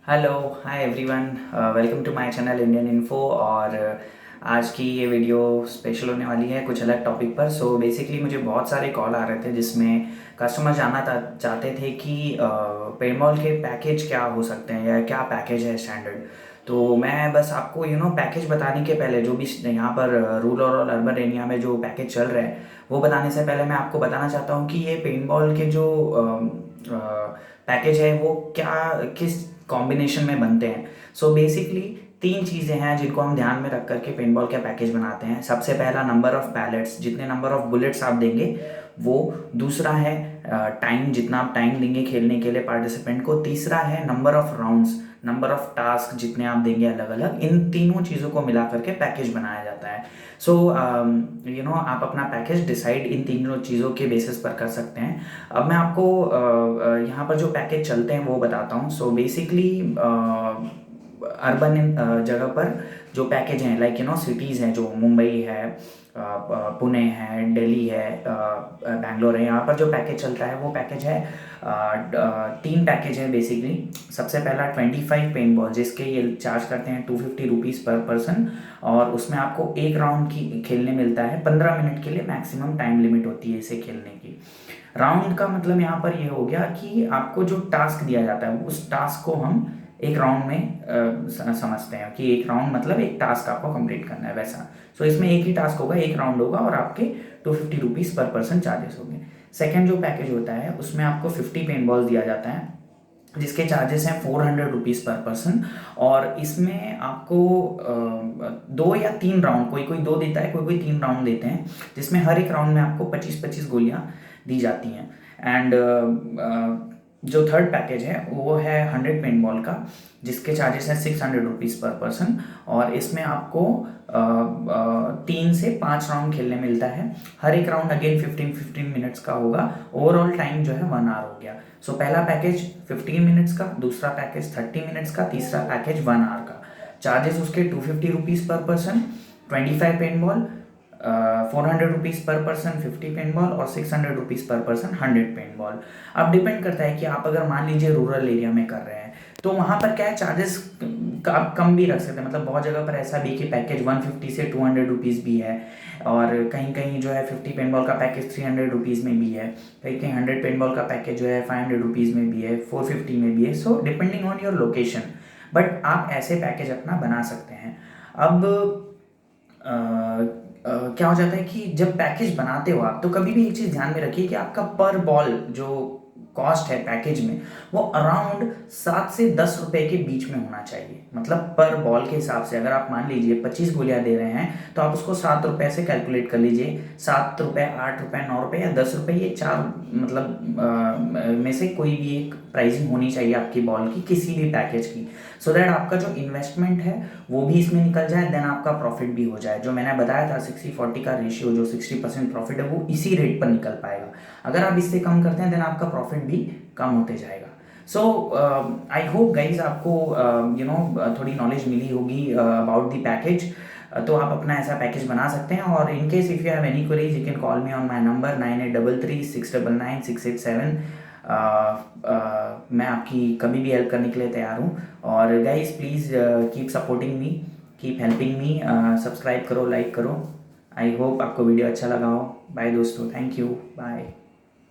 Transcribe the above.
Hello hi everyone, welcome to my channel Indian info. और आज की ये वीडियो स्पेशल होने वाली है कुछ अलग टॉपिक पर। सो बेसिकली मुझे बहुत सारे कॉल आ रहे थे जिसमें कस्टमर जानना चाहते थे कि पेमॉल के पैकेज क्या हो सकते हैं या क्या पैकेज है स्टैंडर्ड। तो मैं बस आपको पैकेज बताने के पहले जो भी यहाँ पर रूरल और अर्बन एरिया में जो पैकेज चल रहे हैं वो बताने से पहले मैं आपको बताना चाहता हूँ कि ये पेंटबॉल के जो पैकेज है वो क्या किस कॉम्बिनेशन में बनते हैं। सो बेसिकली तीन चीज़ें हैं जिनको हम ध्यान में रख करके पेंटबॉल का पैकेज बनाते हैं। सबसे पहला नंबर ऑफ पैलेट्स, जितने नंबर ऑफ बुलेट्स आप देंगे वो। दूसरा है टाइम, जितना आप टाइम देंगे खेलने के लिए पार्टिसिपेंट को। तीसरा है number of rounds, number of task जितने आप देंगे अलग अलग। इन तीनों चीज़ों को मिला करके पैकेज बनाया जाता है। सो आप अपना पैकेज डिसाइड इन तीनों चीज़ों के बेसिस पर कर सकते हैं। अब मैं आपको यहाँ पर जो पैकेज चलते हैं वो बताता हूँ। सो बेसिकली अर्बन जगह पर जो पैकेज हैं, लाइक सिटीज़ हैं जो मुंबई है, पुणे है, दिल्ली है, बैंगलोर है, यहाँ पर जो पैकेज चलता है वो पैकेज है तीन पैकेज है बेसिकली। सबसे पहला 25 पेंटबॉल, जिसके ये चार्ज करते हैं 250 रुपीज़ पर पर्सन। और उसमें आपको एक राउंड की खेलने मिलता है, 15 मिनट के लिए मैक्सिमम टाइम लिमिट होती है इसे खेलने की। राउंड का मतलब यहाँ पर ये हो गया कि आपको जो टास्क दिया जाता है उस टास्क को हम एक राउंड में समझते हैं कि एक राउंड मतलब एक टास्क आपको कंप्लीट करना है, वैसा। सो इसमें एक ही टास्क होगा, एक राउंड होगा और आपके 250 रुपीज़ पर पर्सन चार्जेस होंगे। सेकेंड जो पैकेज होता है उसमें आपको 50 पेन बॉल्स दिया जाता है जिसके चार्जेस हैं 400 रुपीज़ पर पर्सन। और इसमें आपको 2 या 3 राउंड, कोई कोई 2 देता है, कोई कोई 3 राउंड देते हैं, जिसमें हर एक राउंड में आपको 25-25 गोलियां दी जाती हैं। एंड जो थर्ड पैकेज है वो है 100 पेंट बॉल का, जिसके चार्जेस हैं 600 रुपीज़ पर पर्सन। और इसमें आपको 3 से 5 राउंड खेलने मिलता है। हर एक राउंड अगेन 15-15 मिनट्स का होगा। ओवरऑल टाइम जो है 1 आवर हो गया। सो पहला पैकेज 15 मिनट्स का, दूसरा पैकेज 30 मिनट्स का, तीसरा पैकेज 1 आवर का। चार्जेस उसके 250 रुपीज़ पर पर्सन, 25 पेंट बॉल, 400 रुपीज़ पर पर्सन 50 पेंट बॉल, और 600 रुपीज़ पर पर्सन 100 पेंट बॉल। अब डिपेंड करता है कि आप अगर मान लीजिए रूरल एरिया में कर रहे हैं तो वहाँ पर क्या है, चार्जेस आप कम भी रख सकते हैं। मतलब बहुत जगह पर ऐसा भी कि पैकेज 150 से 200 रुपीज़ भी है, और कहीं कहीं जो है 50 पेंट बॉल का पैकेज 300 रुपीज़ में भी है, कहीं कहीं 100 पेंट बॉल का पैकेज जो है 500 रुपीज़ में भी है, 450 में भी है। So depending on your location, but आप ऐसे पैकेज अपना बना सकते हैं। अब क्या हो जाता है कि जब पैकेज बनाते हो आप, तो कभी भी एक चीज़ ध्यान में रखिए कि आपका पर बॉल जो कॉस्ट है पैकेज में वो अराउंड 7 से 10 रुपए के बीच में होना चाहिए। मतलब पर बॉल के हिसाब से अगर आप मान लीजिए 25 गोलियां दे रहे हैं तो आप उसको 7 रुपए से कैलकुलेट कर लीजिए। 7 रुपए, 8 रुपए, 9 रुपए या 10 रुपए, ये चार मतलब में से कोई भी एक प्राइसिंग होनी चाहिए आपकी बॉल की किसी भी पैकेज की, सो दैट आपका जो इन्वेस्टमेंट है वो भी इसमें निकल जाए, देन आपका प्रॉफिट भी हो जाए। जो मैंने बताया था 60-40 का रेशियो, जो 60% प्रॉफिट है वो इसी रेट पर निकल पाएगा। अगर आप इससे कम करते हैं देन आपका प्रॉफिट भी कम होते जाएगा। सो आई होप गाइज आपको थोड़ी नॉलेज मिली होगी अबाउट दी पैकेज। तो आप अपना ऐसा पैकेज बना सकते हैं। और in case if you have any queries you can call me on my number 9833699687। मैं आपकी कभी भी हेल्प करने के लिए तैयार हूँ। और guys please keep supporting me, keep helping me. Subscribe करो, लाइक करो। आई होप आपको वीडियो अच्छा लगा हो। बाय दोस्तों, थैंक यू, बाय।